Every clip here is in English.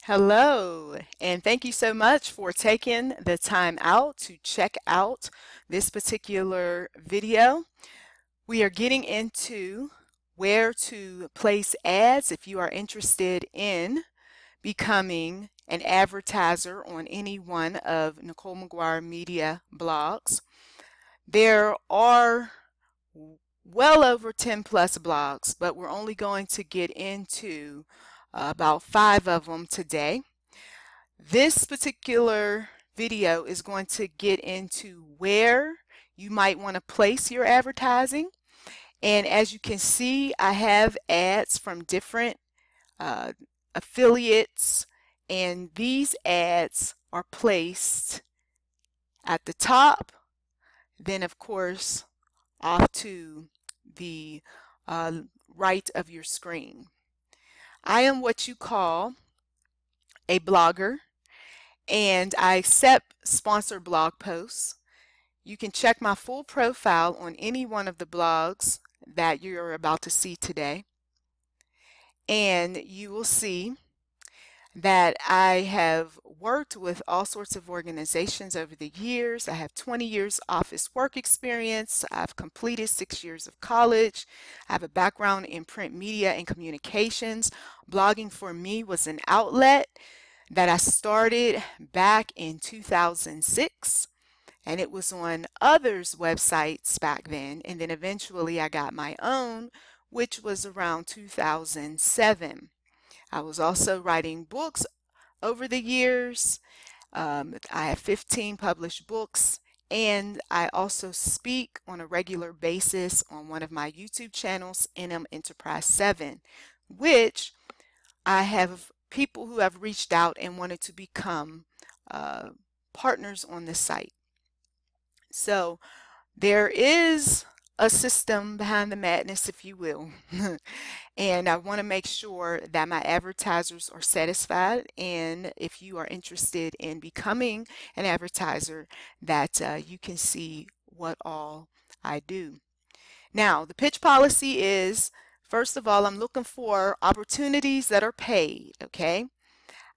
Hello, and thank you so much for taking the time out to check out this particular video. We are getting into where to place ads if you are interested in becoming an advertiser on any one of Nicole McGuire Media blogs. There are well over 10 plus blogs, but we're only going to get into about 5 of them today. This particular video is going to get into where you might want to place your advertising. And as you can see, I have ads from different affiliates, and these ads are placed at the top, then of course off to the right of your screen. I am what you call a blogger, and I accept sponsored blog posts. You can check my full profile on any one of the blogs that you're about to see today, and you will see that I have worked with all sorts of organizations over the years. I have 20 years office work experience. I've completed 6 years of college. I have a background in print media and communications. Blogging for me was an outlet that I started back in 2006, and it was on others' websites back then, and then eventually I got my own, which was around 2007. I was also writing books over the years. I have 15 published books, and I also speak on a regular basis on one of my YouTube channels, NM Enterprise 7, which I have people who have reached out and wanted to become partners on the site. So there is a system behind the madness, if you will. And I want to make sure that my advertisers are satisfied, and if you are interested in becoming an advertiser, that you can see what all I do. Now, the pitch policy is, first of all, I'm looking for opportunities that are paid, okay?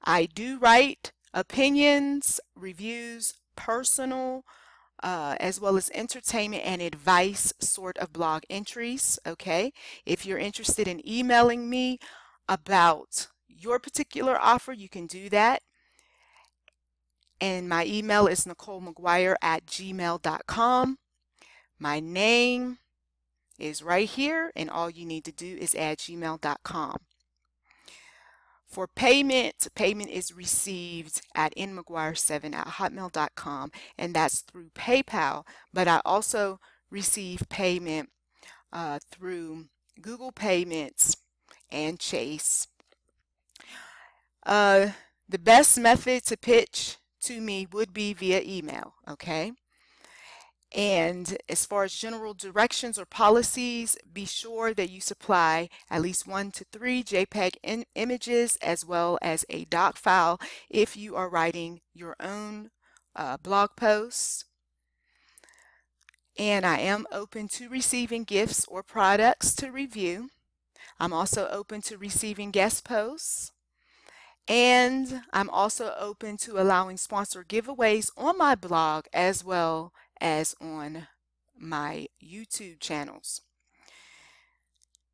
I do write opinions, reviews, personal, as well as entertainment and advice sort of blog entries, okay? If you're interested in emailing me about your particular offer, you can do that. And my email is NicoleMcGuire@gmail.com. My name is right here, and all you need to do is add gmail.com. For payment, payment is received at nmcguire7@hotmail.com, and that's through PayPal, but I also receive payment through Google Payments and Chase. The best method to pitch to me would be via email, okay? And as far as general directions or policies, be sure that you supply at least 1 to 3 JPEG images, as well as a doc file if you are writing your own blog posts. And I am open to receiving gifts or products to review. I'm also open to receiving guest posts. And I'm also open to allowing sponsored giveaways on my blog as well as on my YouTube channels.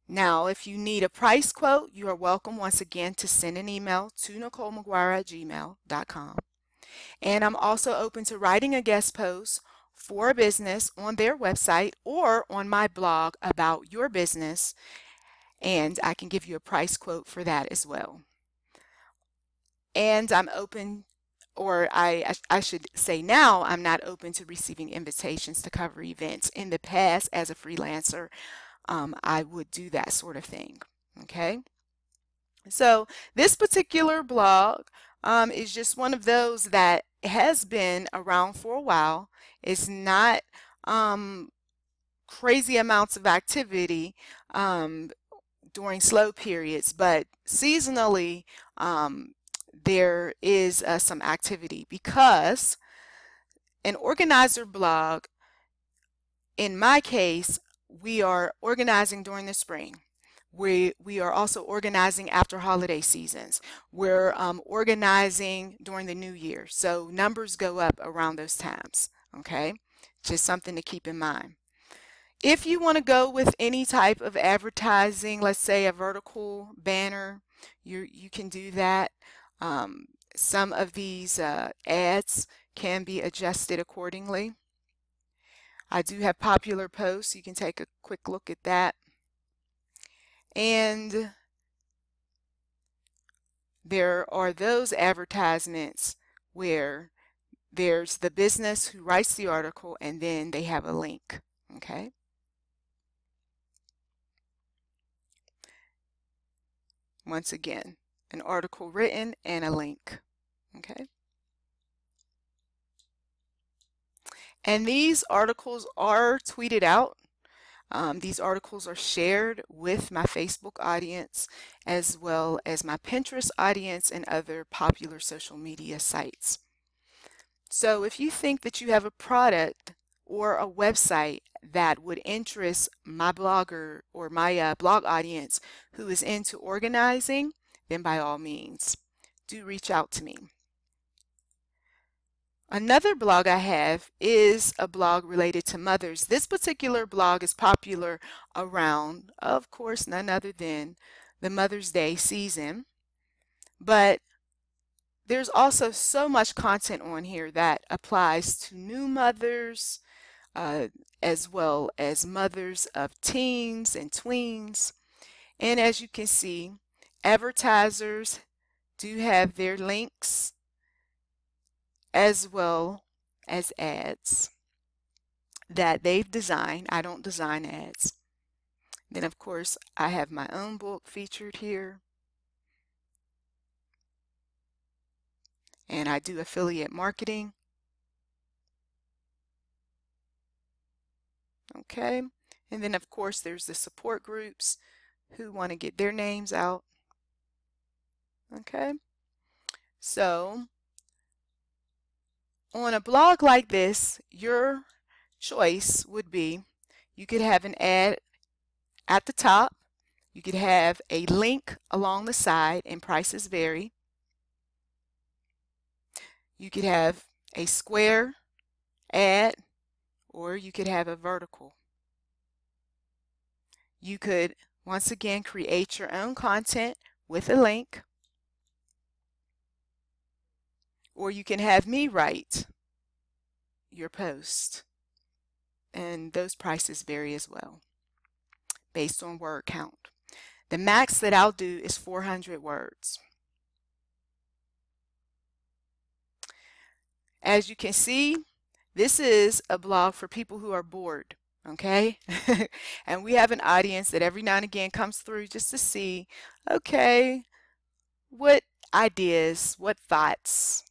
Now, if you need a price quote, you are welcome once again to send an email to NicoleMcGuire@gmail.com. And I'm also open to writing a guest post for a business on their website or on my blog about your business, and I can give you a price quote for that as well. And I'm open, or I should say now, I'm not open to receiving invitations to cover events. In the past, as a freelancer, I would do that sort of thing. Okay, so this particular blog is just one of those that has been around for a while. It's not crazy amounts of activity during slow periods, but seasonally there is some activity, because an organizer blog, in my case, we are organizing during the spring. We are also organizing after holiday seasons. We're organizing during the new year. So numbers go up around those times. Okay, just something to keep in mind. If you want to go with any type of advertising, let's say a vertical banner, you can do that. Some of these ads can be adjusted accordingly. I do have popular posts. You can take a quick look at that. And there are those advertisements where there's the business who writes the article and then they have a link. Okay. Once again, an article written and a link. Okay. And these articles are tweeted out. These articles are shared with my Facebook audience as well as my Pinterest audience and other popular social media sites. So if you think that you have a product or a website that would interest my blogger or my blog audience who is into organizing, then by all means, do reach out to me. Another blog I have is a blog related to mothers. This particular blog is popular around, of course, none other than the Mother's Day season. But there's also so much content on here that applies to new mothers, as well as mothers of teens and tweens. And as you can see, advertisers do have their links as well as ads that they've designed. I don't design ads. Then of course I have my own book featured here, and I do affiliate marketing. Okay, and then of course there's the support groups who want to get their names out. Okay, so on a blog like this, your choice would be you could have an ad at the top, you could have a link along the side, and prices vary. You could have a square ad, or you could have a vertical. You could once again create your own content with a link, or you can have me write your post, and those prices vary as well based on word count. The max that I'll do is 400 words. As you can see, this is a blog for people who are bored, okay? And we have an audience that every now and again comes through just to see, okay, what ideas, what thoughts,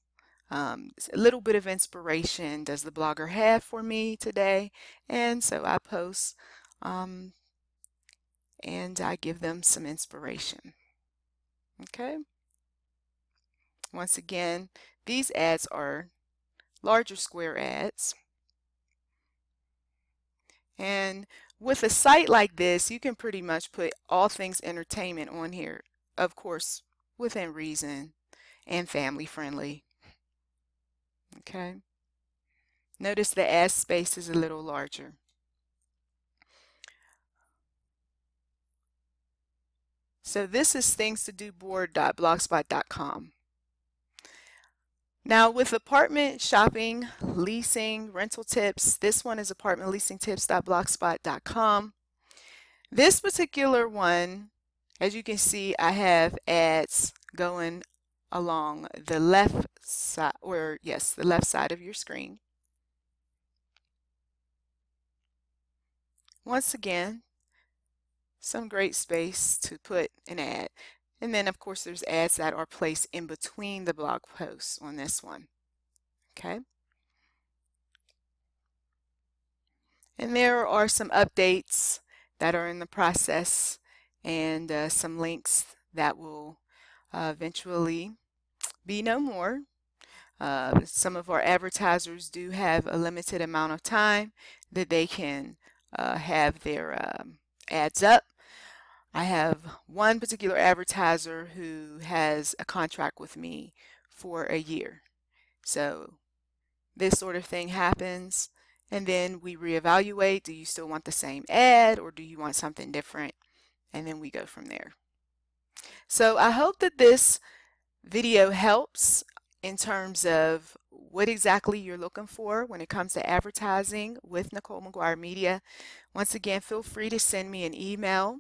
a little bit of inspiration does the blogger have for me today? And so I post and I give them some inspiration. Okay. Once again, these ads are larger square ads. And with a site like this, you can pretty much put all things entertainment on here, of course, within reason and family friendly. Okay. Notice the ad space is a little larger. So this is thingstodoboard.blogspot.com. Now with apartment shopping, leasing, rental tips, this one is apartmentleasingtips.blogspot.com. This particular one, as you can see, I have ads going along the left side, or yes, the left side of your screen. Once again, some great space to put an ad. And then of course there's ads that are placed in between the blog posts on this one. Okay. And there are some updates that are in the process, and some links that will eventually be no more. Some of our advertisers do have a limited amount of time that they can have their ads up. I have one particular advertiser who has a contract with me for a year. So this sort of thing happens, and then we reevaluate. Do you still want the same ad, or do you want something different? And then we go from there. So I hope that this video helps in terms of what exactly you're looking for when it comes to advertising with Nicole McGuire Media. Once again, feel free to send me an email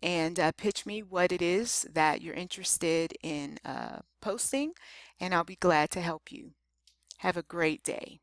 and pitch me what it is that you're interested in posting, and I'll be glad to help you. Have a great day.